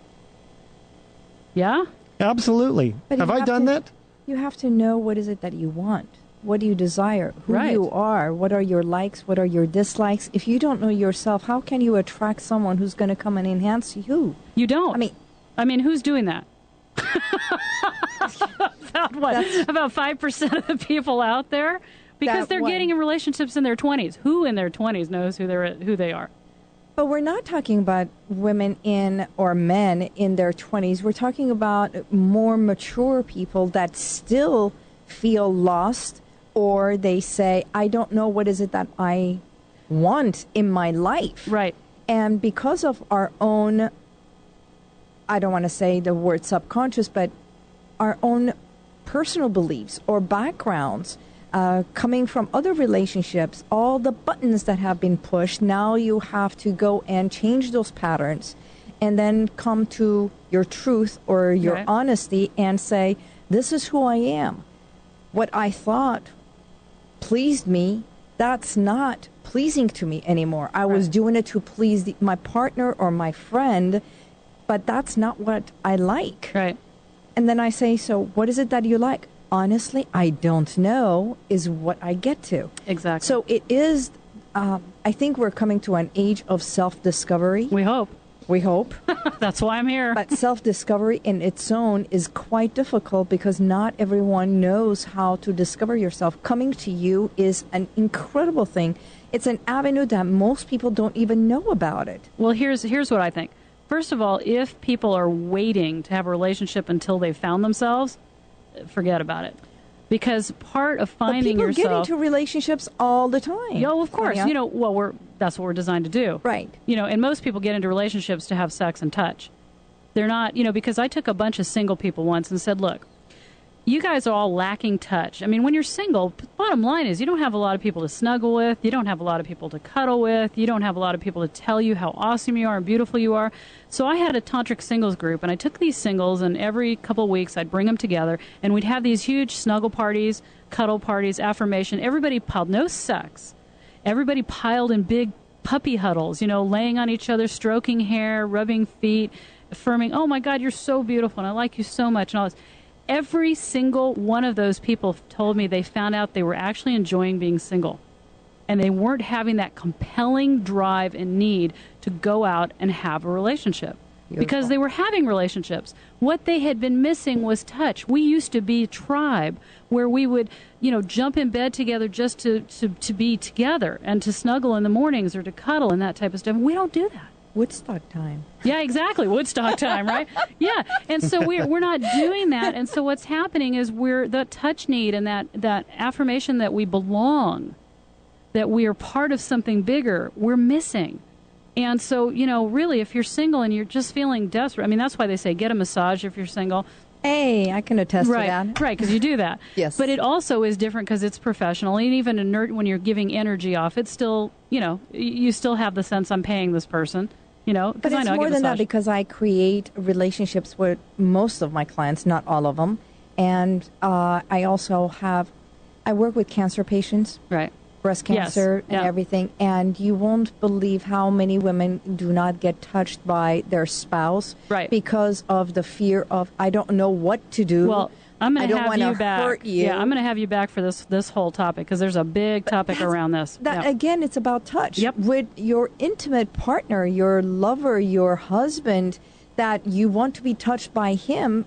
Yeah? Absolutely. But Have I done that? You have to know what is it that you want. What do you desire? Who Right. you are? What are your likes? What are your dislikes? If you don't know yourself, how can you attract someone who's going to come and enhance you? You don't. I mean, who's doing that? About what? About 5% of the people out there? Because they're getting in relationships in their 20s. Who in their 20s knows who they are? But we're not talking about women or men in their 20s. We're talking about more mature people that still feel lost, or they say, I don't know what is it that I want in my life. Right. And because of our own, I don't want to say the word subconscious, but our own personal beliefs or backgrounds, coming from other relationships, all the buttons that have been pushed, now you have to go and change those patterns and then come to your truth or your honesty and say, this is who I am. What I thought pleased me, that's not pleasing to me anymore. I was doing it to please my partner or my friend, but that's not what I like. Right. And then I say, so what is it that you like? Honestly, I don't know, is what I get to. Exactly. So it is, I think we're coming to an age of self-discovery. We hope. We hope. That's why I'm here. But self-discovery in its own is quite difficult because not everyone knows how to discover yourself. Coming to you is an incredible thing. It's an avenue that most people don't even know about it. Well, here's what I think. First of all, if people are waiting to have a relationship until they've found themselves, forget about it. Because part of finding people yourself... get into relationships all the time. Yeah, of course. Tanja. That's what we're designed to do. Right. And most people get into relationships to have sex and touch. They're not, because I took a bunch of single people once and said, look, you guys are all lacking touch. I mean, when you're single, bottom line is you don't have a lot of people to snuggle with. You don't have a lot of people to cuddle with. You don't have a lot of people to tell you how awesome you are and beautiful you are. So I had a tantric singles group, and I took these singles, and every couple of weeks I'd bring them together, and we'd have these huge snuggle parties, cuddle parties, affirmation. Everybody piled, no sex. Everybody piled in big puppy huddles, laying on each other, stroking hair, rubbing feet, affirming, oh my God, you're so beautiful, and I like you so much, and all this. Every single one of those people told me they found out they were actually enjoying being single. And they weren't having that compelling drive and need to go out and have a relationship. Beautiful. Because they were having relationships. What they had been missing was touch. We used to be a tribe where we would, jump in bed together just to be together and to snuggle in the mornings or to cuddle and that type of stuff. We don't do that. Woodstock time. Yeah, exactly. Woodstock time, right? Yeah. And so we're not doing that. And so what's happening is that touch need and that affirmation that we belong, that we are part of something bigger, we're missing. And so, really, if you're single and you're just feeling desperate, I mean, that's why they say get a massage if you're single. Hey, I can attest to that. Right, because you do that. Yes. But it also is different because it's professional. And even when you're giving energy off, it's still, you still have the sense I'm paying this person. But it's more than that because I create relationships with most of my clients, not all of them. And I also I work with cancer patients. Right. Breast cancer and everything. And you won't believe how many women do not get touched by their spouse. Right. Because of the fear of, I don't know what to do. Well, I'm going to have you back. Hurt you. Yeah, I'm going to have you back for this whole topic because there's a big topic around this. Again, it's about touch. Yep. With your intimate partner, your lover, your husband, that you want to be touched by him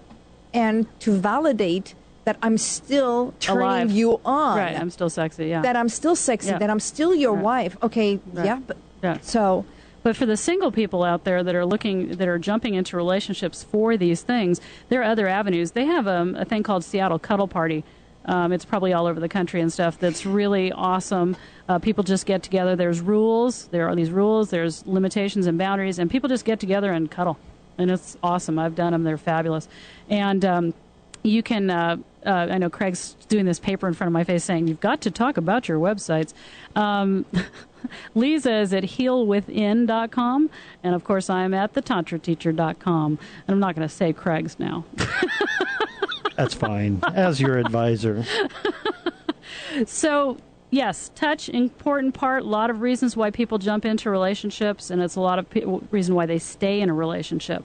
and to validate that I'm still turning Alive. you on. Right, I'm still sexy, yeah. That I'm still sexy, Yeah. that I'm still your Right. wife. Okay, Right. yeah, but Yeah. so But for the single people out there that are jumping into relationships for these things, there are other avenues. They have a thing called Seattle Cuddle Party. It's probably all over the country and stuff. That's really awesome. People just get together. There's rules. There are these rules. There's limitations and boundaries, and people just get together and cuddle. And it's awesome. I've done them. They're fabulous. And you can, I know Craig's doing this paper in front of my face saying, you've got to talk about your websites. Liza is at healwithin.com, and of course I'm at thetantrateacher.com. And I'm not going to say Craig's now. That's fine, as your advisor. So, yes, touch, important part. A lot of reasons why people jump into relationships, and it's a lot of reason why they stay in a relationship.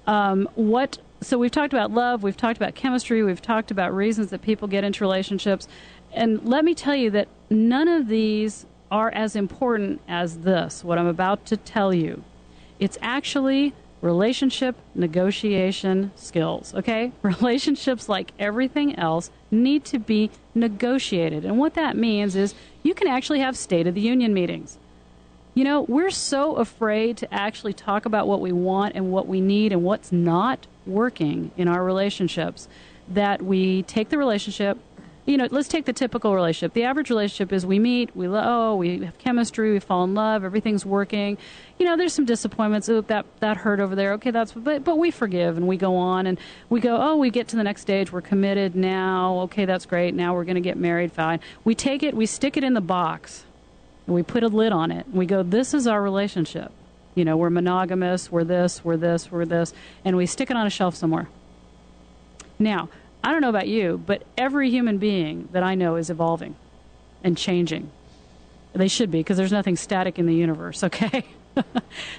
So we've talked about love, we've talked about chemistry, we've talked about reasons that people get into relationships. And let me tell you that none of these are as important as this, what I'm about to tell you. It's actually relationship negotiation skills, okay? Relationships, like everything else, need to be negotiated. And what that means is you can actually have State of the Union meetings. You know, we're so afraid to actually talk about what we want and what we need and what's not working in our relationships that we take the relationship. You know, let's take the typical relationship. The average relationship is we meet, we have chemistry, we fall in love, everything's working. You know, there's some disappointments. Oop, that hurt over there. Okay, but we forgive and we go on and we go, we get to the next stage. We're committed now. Okay, that's great. Now we're going to get married. Fine. We take it, we stick it in the box, and we put a lid on it. And we go, this is our relationship. You know, we're monogamous, we're this, and we stick it on a shelf somewhere. Now, I don't know about you, but every human being that I know is evolving and changing. They should be, because there's nothing static in the universe, okay?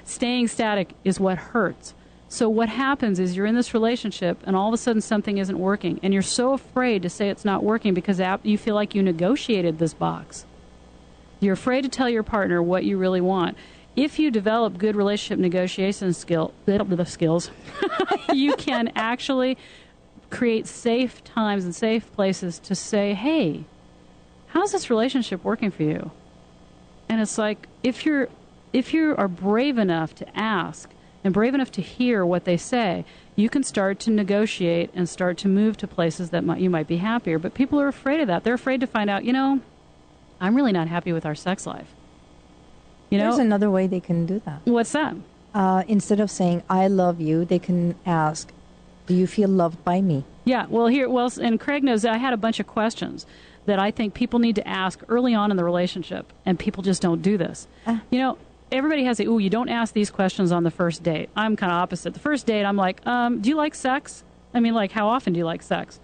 Staying static is what hurts. So what happens is you're in this relationship, and all of a sudden something isn't working, and you're so afraid to say it's not working because you feel like you negotiated this box. You're afraid to tell your partner what you really want. If you develop good relationship negotiation skills, you can actually create safe times and safe places to say, hey, how's this relationship working for you? And it's like, if you are brave enough to ask and brave enough to hear what they say, you can start to negotiate and start to move to places that you might be happier. But people are afraid of that. They're afraid to find out, I'm really not happy with our sex life. There's another way they can do that. What's that? Instead of saying, I love you, they can ask, do you feel loved by me? Yeah, and Craig knows that I had a bunch of questions that I think people need to ask early on in the relationship, and people just don't do this. Everybody has you don't ask these questions on the first date. I'm kind of opposite. The first date, I'm like, do you like sex? I mean, like, how often do you like sex?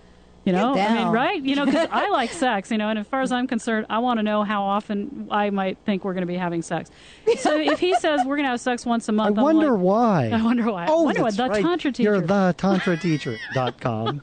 Right? Because I like sex, and as far as I'm concerned, I want to know how often I might think we're going to be having sex. So if he says we're going to have sex once a month, I wonder why. I wonder why. Oh, I wonder that's what the right. Tantra teacher. You're the tantrateacher.com.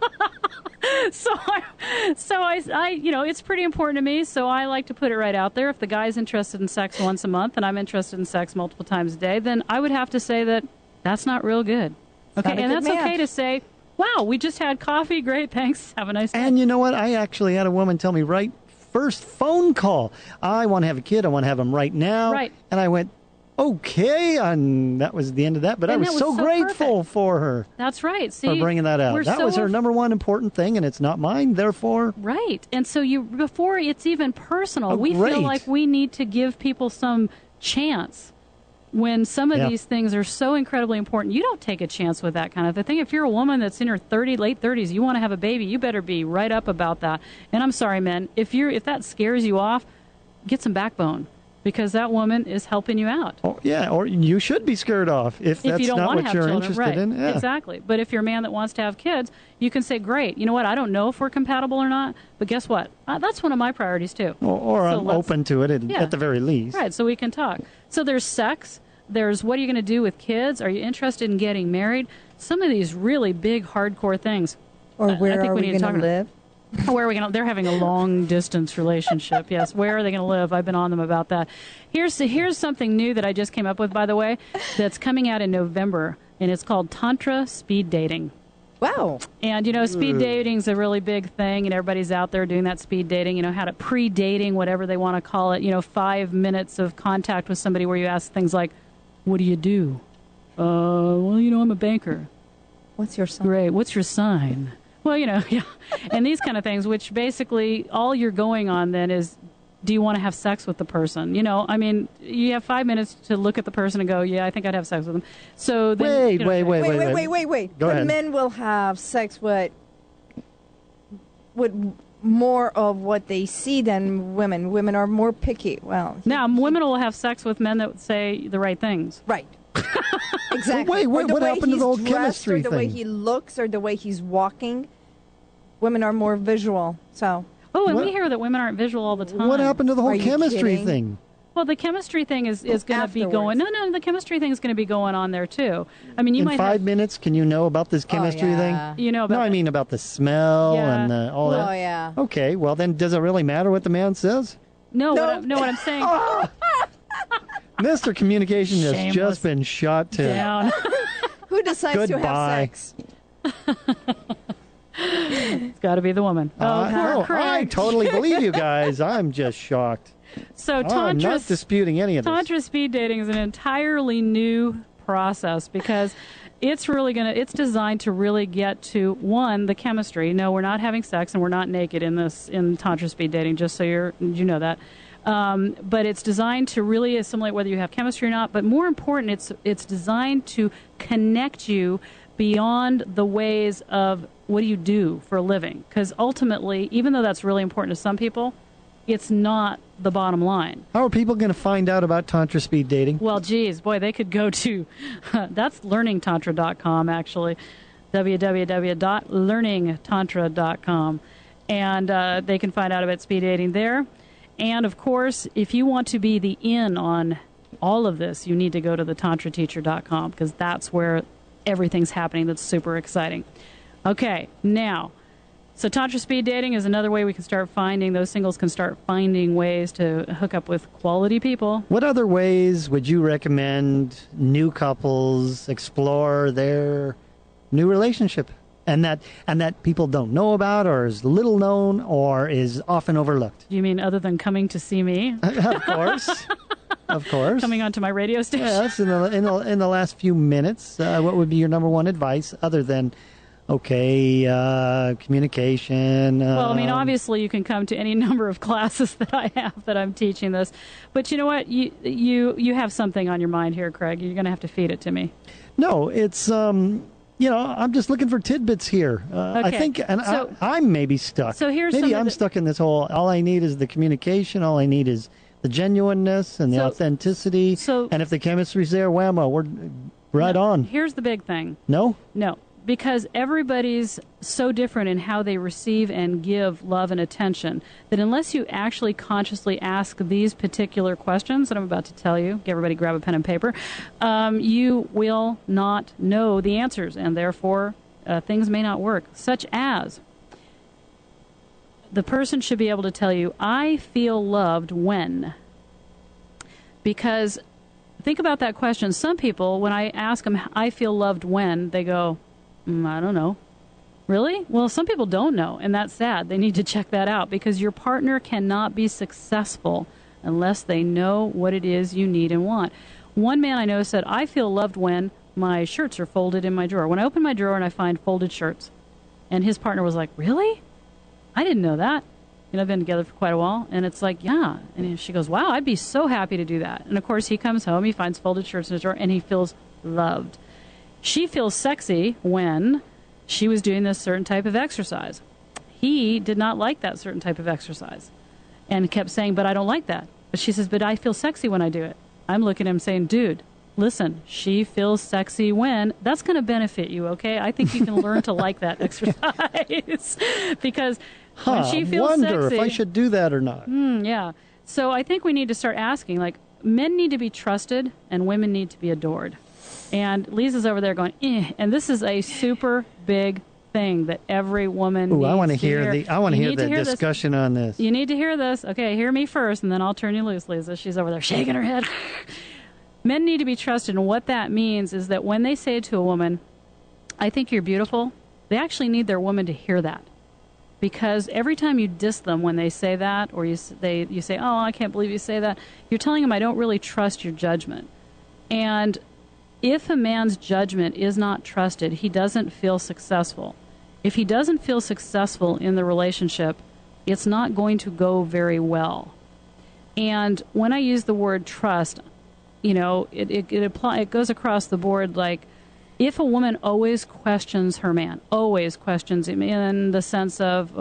So I it's pretty important to me, so I like to put it right out there. If the guy's interested in sex once a month and I'm interested in sex multiple times a day, then I would have to say that that's not real good. Okay, and that's okay to say, wow, we just had coffee. Great, thanks. Have a nice day. And you know what? I actually had a woman tell me right first phone call, I want to have a kid. I want to have him right now. Right. And I went, okay, and that was the end of that. But I was so grateful perfect. for her. That's right. See, for bringing that out. That was her number one important thing, and it's not mine, therefore. Right. And so before it's even personal, we great. feel like we need to give people some chance. When some of these things are so incredibly important, you don't take a chance with that kind of thing. If you're a woman that's in her late 30s, you want to have a baby, you better be right up about that. And I'm sorry, men, if that scares you off, get some backbone, because that woman is helping you out. Oh, yeah, or you should be scared off if that's you don't not want what to have you're children. interested Right. in. Yeah. Exactly. But if you're a man that wants to have kids, you can say, great, you know what, I don't know if we're compatible or not, but guess what? That's one of my priorities too. Or I'm open to it at the very least. Right, so we can talk. So there's sex. There's what are you going to do with kids? Are you interested in getting married? Some of these really big, hardcore things. Or where are we going to live? Where are we going to? They're having a long-distance relationship. Yes, where are they going to live? I've been on them about that. Here's something new that I just came up with, by the way, that's coming out in November, and it's called Tantra speed dating. Wow. And, speed dating's a really big thing, and everybody's out there doing that speed dating, how to pre-dating, whatever they want to call it, 5 minutes of contact with somebody where you ask things like, what do you do? Well, I'm a banker. What's your sign? Great. What's your sign? Well, yeah. And these kind of things, which basically all you're going on then is, do you want to have sex with the person? You have 5 minutes to look at the person and go, yeah, I think I'd have sex with them. So then, wait. Go ahead. Men will have sex with more of what they see than women. Women are more picky. Well, now women will have sex with men that say the right things. Right. Exactly. Wait, what happened to the whole chemistry or the thing? way he looks or the way he's walking. Women are more visual, so... Oh, and we hear that women aren't visual all the time. What happened to the whole chemistry kidding? thing? Well, the chemistry thing is going to be going... No, the chemistry thing is going to be going on there, too. I mean, you might In 5 minutes, can you know about this chemistry thing? About I mean about the smell and all that. Oh, yeah. Okay, well then, does it really matter what the man says? No. What I'm saying... Mr. Communication has Shameless. just been shot to... Down. Who decides to have sex? It's got to be the woman. Poor Craig. I totally believe you guys. I'm just shocked. So I'm not disputing any of this. Tantra speed dating is an entirely new process because it's designed to really get to, one, the chemistry. No, we're not having sex and we're not naked in Tantra speed dating, just so you know that. But it's designed to really assimilate whether you have chemistry or not. But more important, it's designed to connect you beyond the ways of what do you do for a living. Because ultimately, even though that's really important to some people, it's not the bottom line. How are people going to find out about Tantra speed dating? Well, geez, boy, they could go to, that's learningtantra.com, actually, www.learningtantra.com. And they can find out about speed dating there. And, of course, if you want to be the in on all of this, you need to go to thetantrateacher.com because that's where everything's happening that's super exciting. Okay, now, so Tantra speed dating is another way we can start finding, those singles can start finding ways to hook up with quality people. What other ways would you recommend new couples explore their new relationship? And that people don't know about, or is little known, or is often overlooked. You mean other than coming to see me? Of course, of course. Coming onto my radio station. Yes, in the last few minutes, what would be your number one advice, other than, communication? Well, I mean, obviously, you can come to any number of classes that I have that I'm teaching this, but you know what? You have something on your mind here, Craig. You're going to have to feed it to me. No, it's I'm just looking for tidbits here. Okay. I think, I'm maybe stuck. So here's maybe I'm stuck in this whole. All I need is the communication. All I need is the genuineness and the authenticity. And if the chemistry's there, whammo, we're right on. Here's the big thing. No, because everybody's so different in how they receive and give love and attention that unless you actually consciously ask these particular questions that I'm about to tell you, everybody grab a pen and paper, you will not know the answers, and therefore things may not work, such as the person should be able to tell you, I feel loved when. Because think about that question. Some people, when I ask them, I feel loved when, they go, I don't know. Really? Well, some people don't know, and that's sad. They need to check that out because your partner cannot be successful unless they know what it is you need and want. One man I know said, I feel loved when my shirts are folded in my drawer. When I open my drawer and I find folded shirts. And his partner was like, really? I didn't know that. I've been together for quite a while. And it's like, yeah. And she goes, wow, I'd be so happy to do that. And, of course, he comes home, he finds folded shirts in his drawer, and he feels loved. She feels sexy when she was doing this certain type of exercise. He did not like that certain type of exercise and kept saying, but I don't like that. But she says, but I feel sexy when I do it. I'm looking at him saying, dude, listen, she feels sexy when. That's going to benefit you, okay? I think you can learn to like that exercise because when she feels sexy. I wonder if I should do that or not. Yeah. So I think we need to start asking, men need to be trusted and women need to be adored. And Lisa's over there going, and this is a super big thing that every woman needs I want to hear. I want to hear the discussion on this. You need to hear this. Okay, hear me first, and then I'll turn you loose, Lisa. She's over there shaking her head. Men need to be trusted, and what that means is that when they say to a woman, I think you're beautiful, they actually need their woman to hear that. Because every time you diss them when they say that, or you say, oh, I can't believe you say that, you're telling them, I don't really trust your judgment. And if a man's judgment is not trusted, he doesn't feel successful. If he doesn't feel successful in the relationship, it's not going to go very well. And when I use the word trust, it goes across the board. Like, if a woman always questions her man, always questions him in the sense of,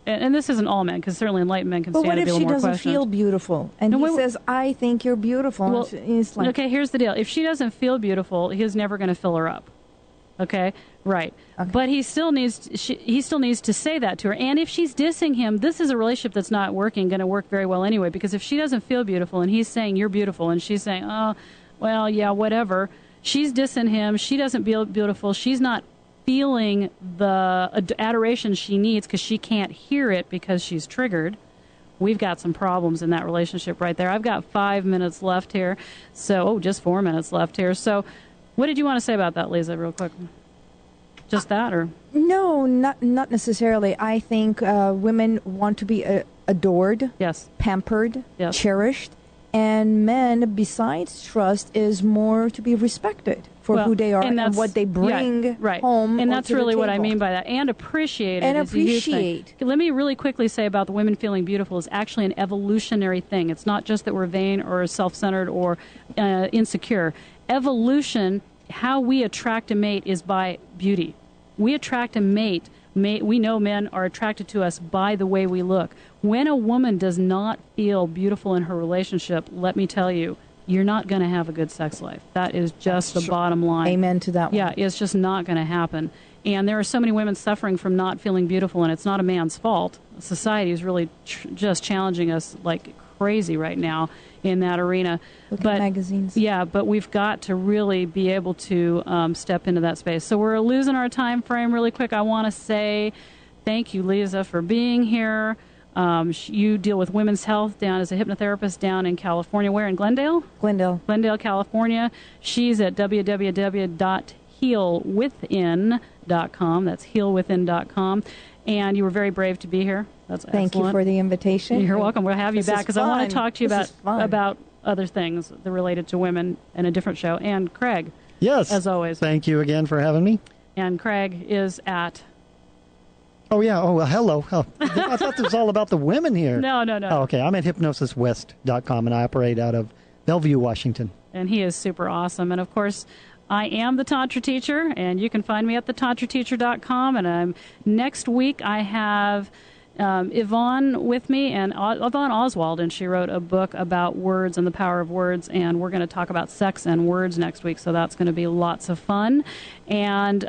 and this isn't all men, because certainly enlightened men can stand to be a little more questioned. But what if she doesn't feel beautiful? And he says, I think you're beautiful. Well, it's like, okay, here's the deal. If she doesn't feel beautiful, he's never going to fill her up. Okay? Right. Okay. But he still needs to say that to her. And if she's dissing him, this is a relationship that's not going to work very well anyway, because if she doesn't feel beautiful and he's saying you're beautiful and she's saying, oh, well, yeah, whatever, she's dissing him, she doesn't feel beautiful, she's not feeling the adoration she needs because she can't hear it because she's triggered. We've got some problems in that relationship right there. I've got 5 minutes left here. Just 4 minutes left here. So what did you want to say about that, Liza, real quick? Just that, or? No, not necessarily. I think women want to be adored, yes, pampered, yes, cherished. And men, besides trust, is more to be respected for who they are and what they bring home. And that's really what I mean by that. And appreciate it. And appreciate. Let me really quickly say about the women feeling beautiful is actually an evolutionary thing. It's not just that we're vain or self-centered or insecure. Evolution, how we attract a mate is by beauty. We attract a mate. We know men are attracted to us by the way we look. When a woman does not feel beautiful in her relationship, let me tell you, you're not going to have a good sex life. That is just the bottom line. Amen to that one. Yeah, it's just not going to happen. And there are so many women suffering from not feeling beautiful, and it's not a man's fault. Society is really just challenging us like crazy right now in that arena. Look at magazines. Yeah, but we've got to really be able to step into that space. So we're losing our time frame really quick. I want to say thank you, Liza, for being here. You deal with women's health down as a hypnotherapist down in California. Where, in Glendale? Glendale, California. She's at www.healwithin.com. That's healwithin.com. And you were very brave to be here. That's Thank you for the invitation. You're welcome. We'll have you back because I want to talk to you about other things that are related to women in a different show. And Craig, yes, as always. Thank you again for having me. And Craig is at... Oh, yeah. Oh, well, hello. Oh, I thought this was all about the women here. No. Oh, okay. I'm at hypnosiswest.com, and I operate out of Bellevue, Washington. And he is super awesome. And, of course, I am the Tantra Teacher, and you can find me at thetantrateacher.com. And next week I have Yvonne with me, and Yvonne Oswald, and she wrote a book about words and the power of words, and we're going to talk about sex and words next week, so that's going to be lots of fun. And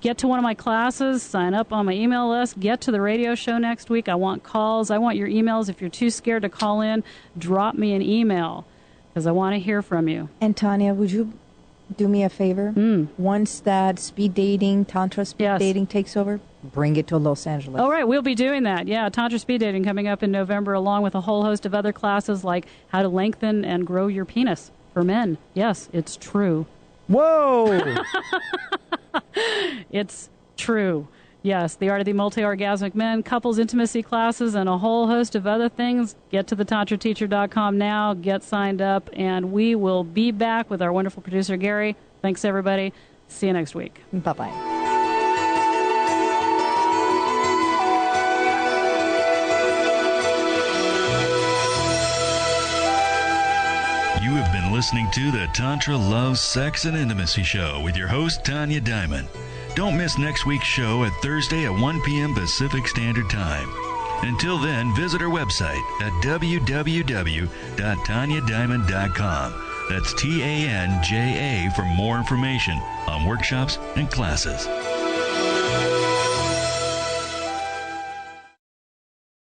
get to one of my classes, sign up on my email list, get to the radio show next week. I want calls. I want your emails. If you're too scared to call in, drop me an email because I want to hear from you. And Tanja, would you do me a favor? Once that speed dating, Tantra speed dating takes over, bring it to Los Angeles. All right, we'll be doing that. Yeah, Tantra speed dating coming up in November, along with a whole host of other classes like how to lengthen and grow your penis for men. Yes, it's true. Whoa! It's true. Yes, the art of the multi-orgasmic men, couples intimacy classes, and a whole host of other things. Get to thetantrateacher.com now. Get signed up, and we will be back with our wonderful producer, Gary. Thanks, everybody. See you next week. Bye-bye. You have been listening to the Tantra Love, Sex, and Intimacy Show with your host, Tanja Diamond. Don't miss next week's show at Thursday at 1 p.m. Pacific Standard Time. Until then, visit our website at www.tanjadiamond.com. That's TANJA for more information on workshops and classes.